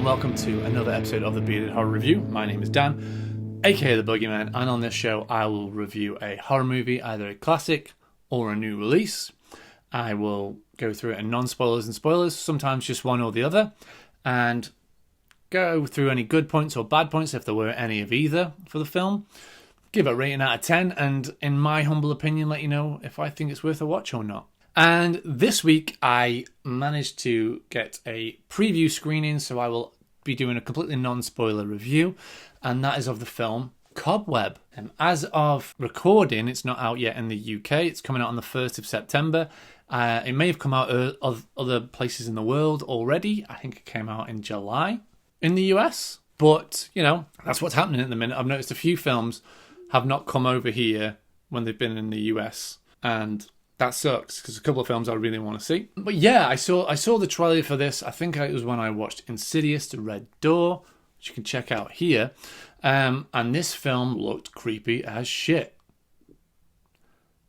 welcome to another episode of the Bearded Horror Review. My name is Dan, aka the Boogey Man, and on this show I will review a horror movie, either a classic or a new release. I will go through it in non-spoilers and spoilers, sometimes just one or the other, and go through any good points or bad points, if there were any of either, for the film. Give it a rating out of 10, and in my humble opinion, let you know if I think it's worth a watch or not. And this week, I managed to get a preview screening, so I will be doing a completely non-spoiler review, and that is of the film Cobweb. As of recording, it's not out yet in the UK. It's coming out on the 1st of September. It may have come out of other places in the world already. I think it came out in July in the US. But, you know, that's what's happening at the minute. I've noticed a few films have not come over here when they've been in the US, and that sucks, because a couple of films I really want to see. But yeah, I saw the trailer for this. I think it was when I watched Insidious: The Red Door, which you can check out here. And this film looked creepy as shit.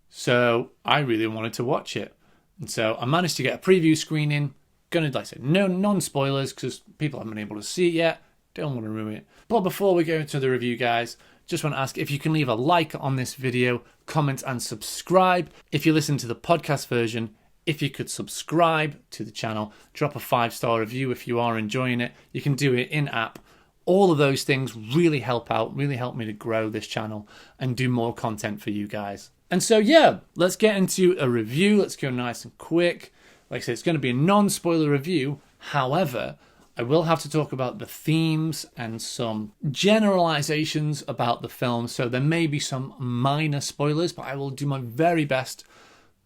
So I really wanted to watch it. And so I managed to get a preview screening. Gonna, like I said, no non-spoilers, because people haven't been able to see it yet. Don't want to ruin it. But before we go into the review, guys, just want to ask if you can leave a like on this video, comment and subscribe. If you listen to the podcast version, if you could subscribe to the channel, drop a 5-star review if you are enjoying it. You can do it in-app. All of those things really help out, really help me to grow this channel and do more content for you guys. And so, yeah, let's get into a review. Let's go nice and quick. Like I said, it's going to be a non-spoiler review. However, I will have to talk about the themes and some generalizations about the film, so there may be some minor spoilers, but I will do my very best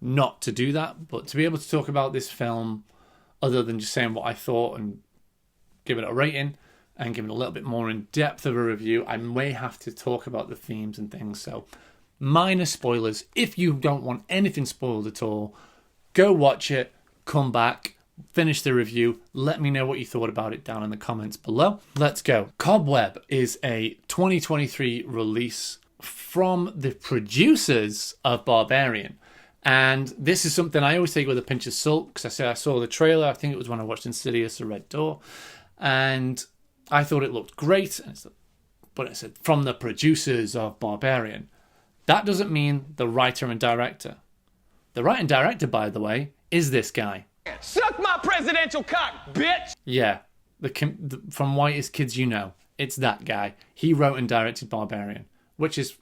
not to do that. But to be able to talk about this film, other than just saying what I thought and give it a rating and give it a little bit more in depth of a review, I may have to talk about the themes and things. So minor spoilers. If you don't want anything spoiled at all, go watch it, come back, finish the review, let me know what you thought about it down in the comments below. Let's go. Cobweb is a 2023 release from the producers of Barbarian. And this is something I always take with a pinch of salt, because I saw the trailer. I think it was when I watched Insidious: The Red Door. And I thought it looked great. But it said, from the producers of Barbarian. That doesn't mean the writer and director. The writer and director, by the way, is this guy. Suck my presidential cock, bitch! Yeah, from Whitest Kids You Know. It's that guy. He wrote and directed Barbarian, which is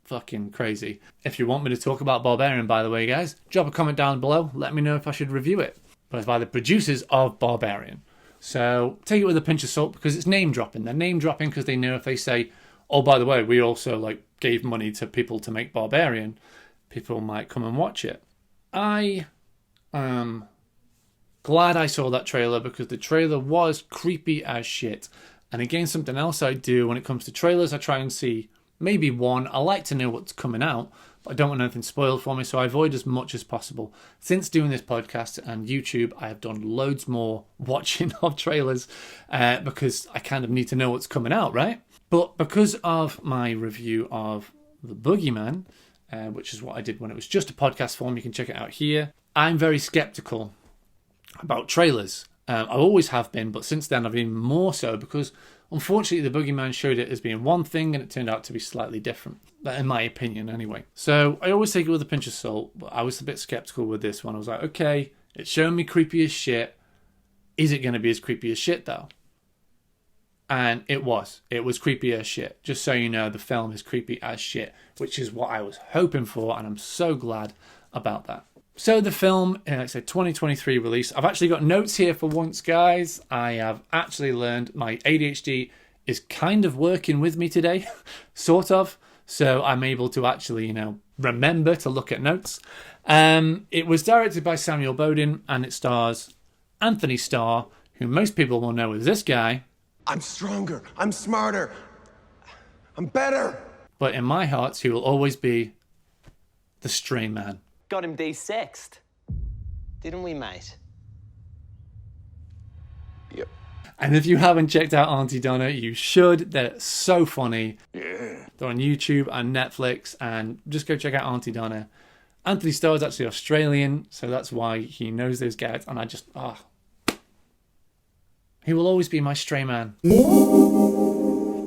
fucking crazy. If you want me to talk about Barbarian, by the way, guys, drop a comment down below. Let me know if I should review it. But it's by the producers of Barbarian. So take it with a pinch of salt, because it's name dropping. They're name dropping because they know if they say, oh, by the way, we also gave money to people to make Barbarian, people might come and watch it. I am glad I saw that trailer, because the trailer was creepy as shit. And again, something else I do when it comes to trailers, I try and see maybe one. I like to know what's coming out, but I don't want anything spoiled for me, so I avoid as much as possible. Since doing this podcast and YouTube, I have done loads more watching of trailers, because I kind of need to know what's coming out, right? But because of my review of The Boogey Man, which is what I did when it was just a podcast form, you can check it out here, I'm very skeptical about trailers. I always have been, but since then I've been more so, because unfortunately the Boogey Man showed it as being one thing and it turned out to be slightly different, in my opinion anyway. So I always take it with a pinch of salt, but I was a bit skeptical with this one. I was like, okay, it's showing me creepy as shit. Is it going to be as creepy as shit though? And it was creepy as shit. Just so you know, the film is creepy as shit, which is what I was hoping for, and I'm so glad about that. So the film, it's a 2023 release. I've actually got notes here for once, guys. I have actually learned my ADHD is kind of working with me today, sort of. So I'm able to actually, remember to look at notes. It was directed by Samuel Bodin, and it stars Anthony Starr, who most people will know as this guy. I'm stronger. I'm smarter. I'm better. But in my heart, he will always be the stray man. Got him de-sexed, didn't we, mate? Yep. And if you haven't checked out Auntie Donna, you should. They're so funny. Yeah. They're on YouTube and Netflix, and just go check out Auntie Donna. Anthony Starr is actually Australian, so that's why he knows those guys. And I just, He will always be my stray man.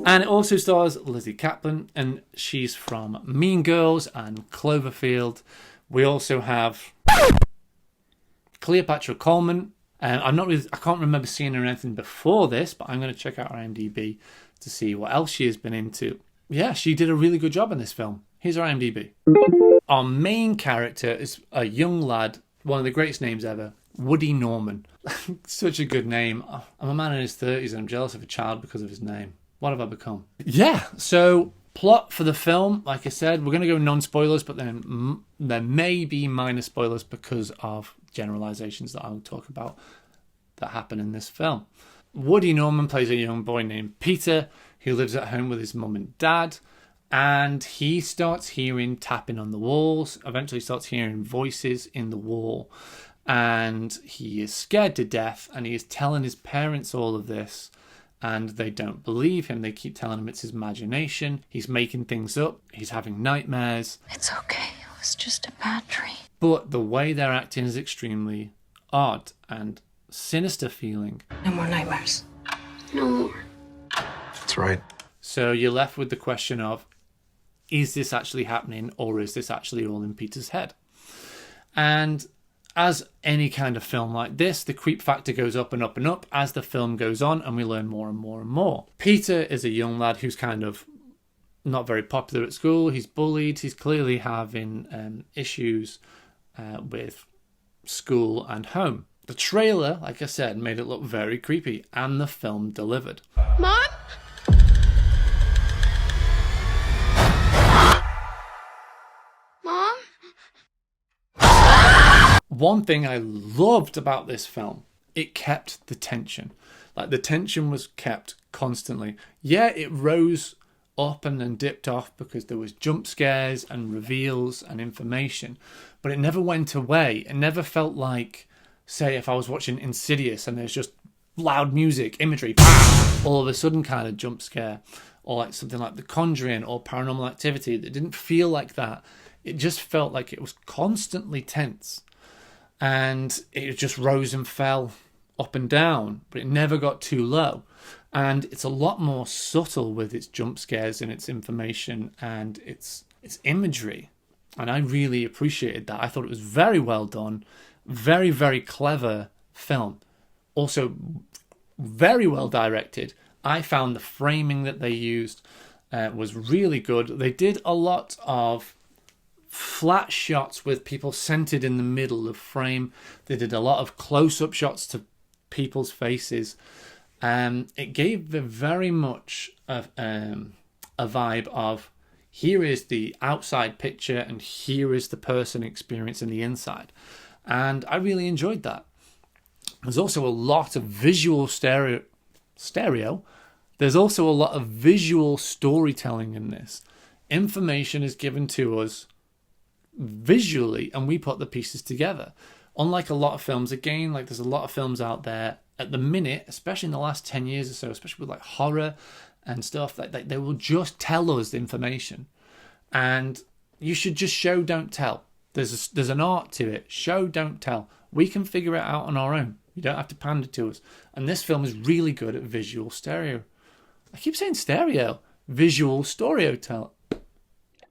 And it also stars Lizzie Kaplan, and she's from Mean Girls and Cloverfield. We also have Cleopatra Coleman. I can't remember seeing her in anything before this, but I'm going to check out her IMDb to see what else she has been into. Yeah, she did a really good job in this film. Here's her IMDb. Our main character is a young lad, one of the greatest names ever, Woody Norman. Such a good name. I'm a man in his 30s and I'm jealous of a child because of his name. What have I become? Yeah, so plot for the film, like I said, we're going to go non-spoilers, but then there may be minor spoilers because of generalizations that I'll talk about that happen in this film. Woody Norman plays a young boy named Peter who lives at home with his mum and dad, and he starts hearing tapping on the walls, eventually starts hearing voices in the wall, and he is scared to death, and he is telling his parents all of this, and they don't believe him. They keep telling him it's his imagination. He's making things up. He's having nightmares. It's okay. It was just a bad dream. But the way they're acting is extremely odd and sinister feeling. No more nightmares. No more. That's right. So you're left with the question of, is this actually happening, or is this actually all in Peter's head? And as any kind of film like this, the creep factor goes up and up and up as the film goes on, and we learn more and more and more. Peter is a young lad who's kind of not very popular at school. He's bullied. He's clearly having issues with school and home. The trailer, like I said, made it look very creepy, and the film delivered. Mom? Mom? One thing I loved about this film, it kept the tension. Like, the tension was kept constantly. Yeah, it rose up and then dipped off because there was jump scares and reveals and information, but it never went away. It never felt like, say, if I was watching Insidious and there's just loud music, imagery, all of a sudden kind of jump scare, or like something like The Conjuring or Paranormal Activity. That didn't feel like that. It just felt like it was constantly tense, and it just rose and fell up and down, but it never got too low. And it's a lot more subtle with its jump scares and its information and its imagery. And I really appreciated that. I thought it was very well done. Very, very clever film. Also, very well directed. I found the framing that they used was really good. They did a lot of flat shots with people centered in the middle of frame. They did a lot of close-up shots to people's faces. It gave very much a vibe of, here is the outside picture and here is the person experiencing the inside. And I really enjoyed that. There's also a lot of visual stereo. There's also a lot of visual storytelling in this. Information is given to us visually and we put the pieces together. Unlike a lot of films, again, like there's a lot of films out there at the minute, especially in the last 10 years or so, especially with like horror and stuff, like they will just tell us the information. And you should just show, don't tell. There's an art to it. Show, don't tell. We can figure it out on our own. You don't have to pander to us. And this film is really good at visual stereo. I keep saying stereo. Visual storytelling.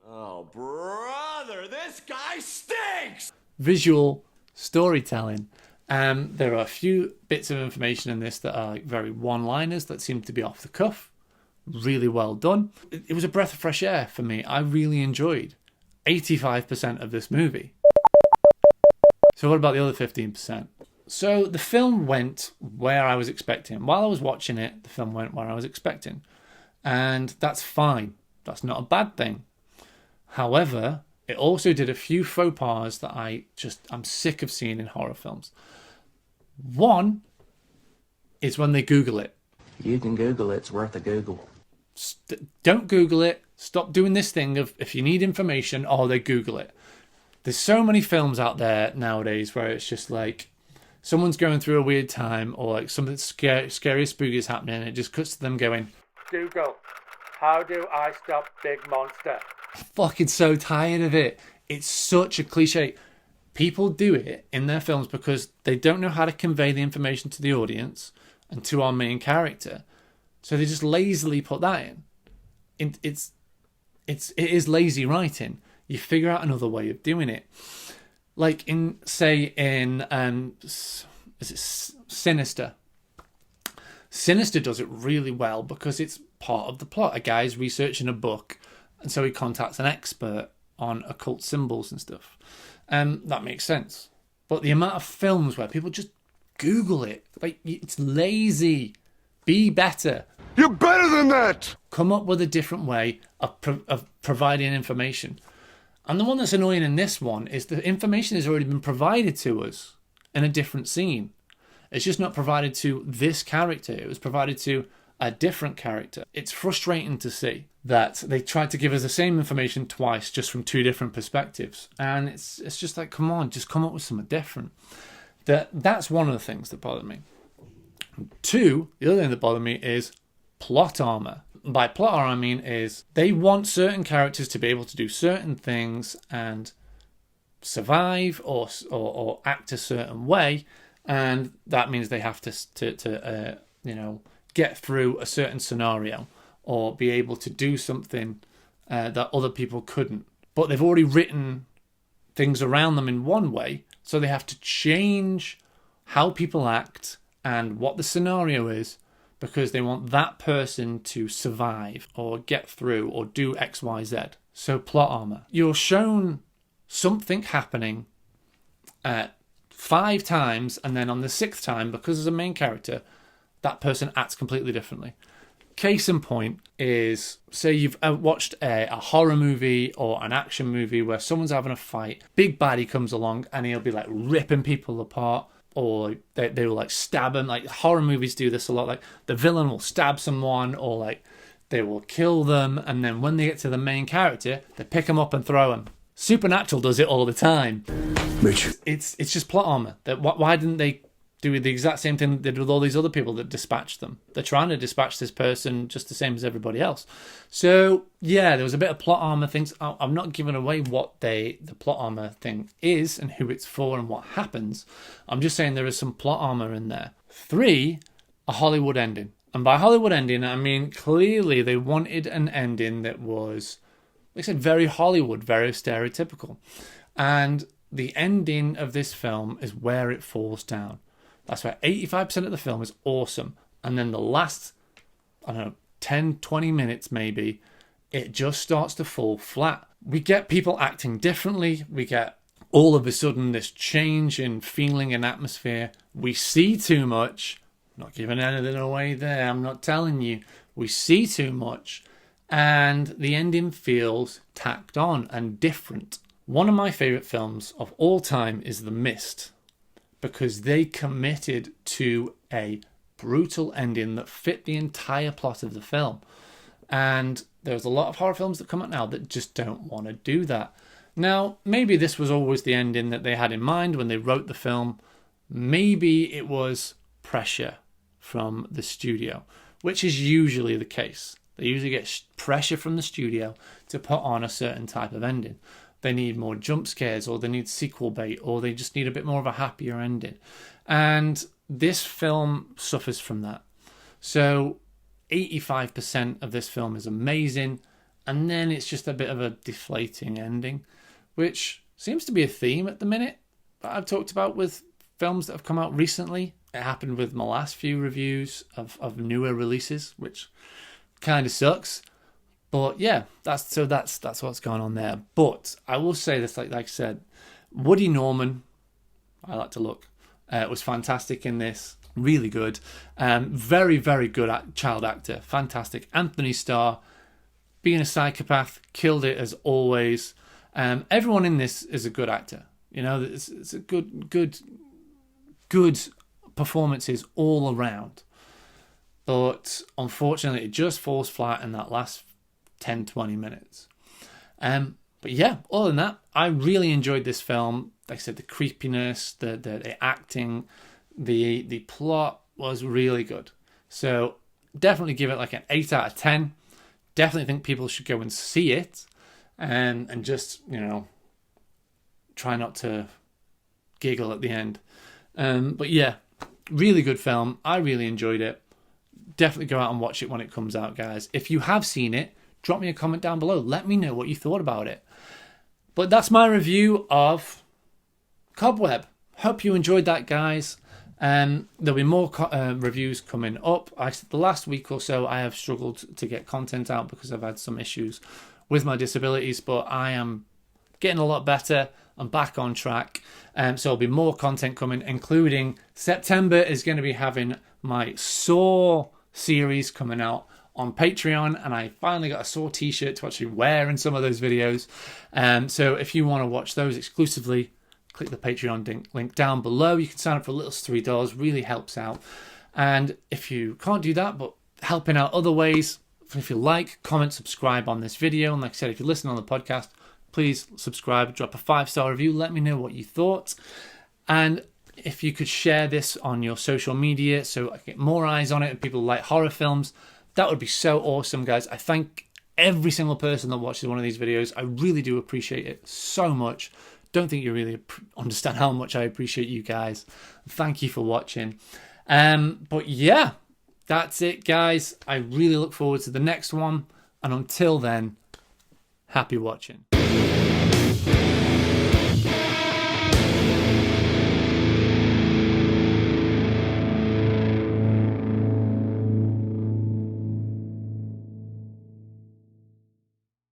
Oh, brother, this guy stinks! Visual storytelling. There are a few bits of information in this that are like very one-liners that seem to be off the cuff. Really well done. It was a breath of fresh air for me. I really enjoyed 85% of this movie. So what about the other 15%? So the film went where I was expecting. While I was watching it, the film went where I was expecting. And that's fine. That's not a bad thing. However, it also did a few faux pas that I'm sick of seeing in horror films. One is when they Google it. You can Google it. It's worth a Google. Don't Google it. Stop doing this thing of if you need information, they Google it. There's so many films out there nowadays where it's just like someone's going through a weird time or like something scary or spooky is happening and it just cuts to them going, Google, how do I stop big monster? I'm fucking so tired of it. It's such a cliche. People do it in their films because they don't know how to convey the information to the audience and to our main character. So they just lazily put that in. It is lazy writing. You figure out another way of doing it. Like in is it Sinister? Sinister does it really well because it's part of the plot. A guy's researching a book, and so he contacts an expert on occult symbols and stuff. That makes sense. But the amount of films where people just Google it, like, it's lazy. Be better. You're better than that! Come up with a different way of providing information. And the one that's annoying in this one is the information has already been provided to us in a different scene. It's just not provided to this character. It was provided to a different character. It's frustrating to see that they tried to give us the same information twice, just from two different perspectives. And it's just like, come on, just come up with something different. That's one of the things that bothered me. Two, the other thing that bothered me is plot armor. By plot armor, I mean is they want certain characters to be able to do certain things and survive or act a certain way, and that means they have to get through a certain scenario or be able to do something that other people couldn't. But they've already written things around them in one way, so they have to change how people act and what the scenario is, because they want that person to survive or get through or do X, Y, Z. So plot armor. You're shown something happening 5 times, and then on the 6th time, because as a main character, that person acts completely differently. Case in point is, say you've watched a horror movie or an action movie where someone's having a fight, big baddie comes along and he'll be like ripping people apart, or they will like stab him. Like horror movies do this a lot. Like the villain will stab someone, or like they will kill them, and then when they get to the main character, they pick him up and throw him. Supernatural does it all the time. Mitch. It's just plot armor. Why didn't they do the exact same thing they did with all these other people that dispatched them? They're trying to dispatch this person just the same as everybody else. So yeah, there was a bit of plot armor things. I'm not giving away what the plot armor thing is and who it's for and what happens. I'm just saying there is some plot armor in there. 3, a Hollywood ending. And by Hollywood ending, I mean clearly they wanted an ending that was, like I said, very Hollywood, very stereotypical. And the ending of this film is where it falls down. That's why 85% of the film is awesome. And then the last, 10, 20 minutes maybe, it just starts to fall flat. We get people acting differently. We get all of a sudden this change in feeling and atmosphere. We see too much. I'm not giving anything away there. I'm not telling you. We see too much. And the ending feels tacked on and different. One of my favourite films of all time is The Mist, because they committed to a brutal ending that fit the entire plot of the film. And there's a lot of horror films that come out now that just don't want to do that. Now, maybe this was always the ending that they had in mind when they wrote the film. Maybe it was pressure from the studio, which is usually the case. They usually get pressure from the studio to put on a certain type of ending. They need more jump scares, or they need sequel bait, or they just need a bit more of a happier ending. And this film suffers from that. So 85% of this film is amazing, and then it's just a bit of a deflating ending, which seems to be a theme at the minute that I've talked about with films that have come out recently. It happened with my last few reviews of newer releases, which kind of sucks. But yeah, that's what's going on there. But I will say this, like I said, Woody Norman, I like to look, was fantastic in this. Really good. Very, very good child actor. Fantastic. Anthony Starr, being a psychopath, killed it as always. Everyone in this is a good actor. You know, it's a good performances all around. But unfortunately, it just falls flat in that last 10-20 minutes. But yeah, other than that, I really enjoyed this film. Like I said, the creepiness, the acting, the plot was really good. So definitely give it like an 8 out of 10. Definitely think people should go and see it, and just, you know, try not to giggle at the end. But yeah, Really good film. I really enjoyed it. Definitely go out and watch it when it comes out, guys. If you have seen it, drop me a comment down below. Let me know what you thought about it. But that's my review of Cobweb. Hope you enjoyed that, guys. There'll be more reviews coming up. The last week or so, I have struggled to get content out because I've had some issues with my disabilities, but I am getting a lot better. I'm back on track. So there'll be more content coming, including September is going to be having my Saw series coming out on Patreon, and I finally got a Saw t-shirt to actually wear in some of those videos. So if you want to watch those exclusively, click the Patreon link down below. You can sign up for a little $3, really helps out. And if you can't do that, but helping out other ways, if you like, comment, subscribe on this video. And like I said, if you listen on the podcast, please subscribe, drop a 5-star review, let me know what you thought. And if you could share this on your social media so I get more eyes on it and people like horror films, that would be so awesome, guys. I thank every single person that watches one of these videos. I really do appreciate it so much. Don't think you really understand how much I appreciate you guys. Thank you for watching. But yeah, that's it, guys. I really look forward to the next one. And until then, happy watching.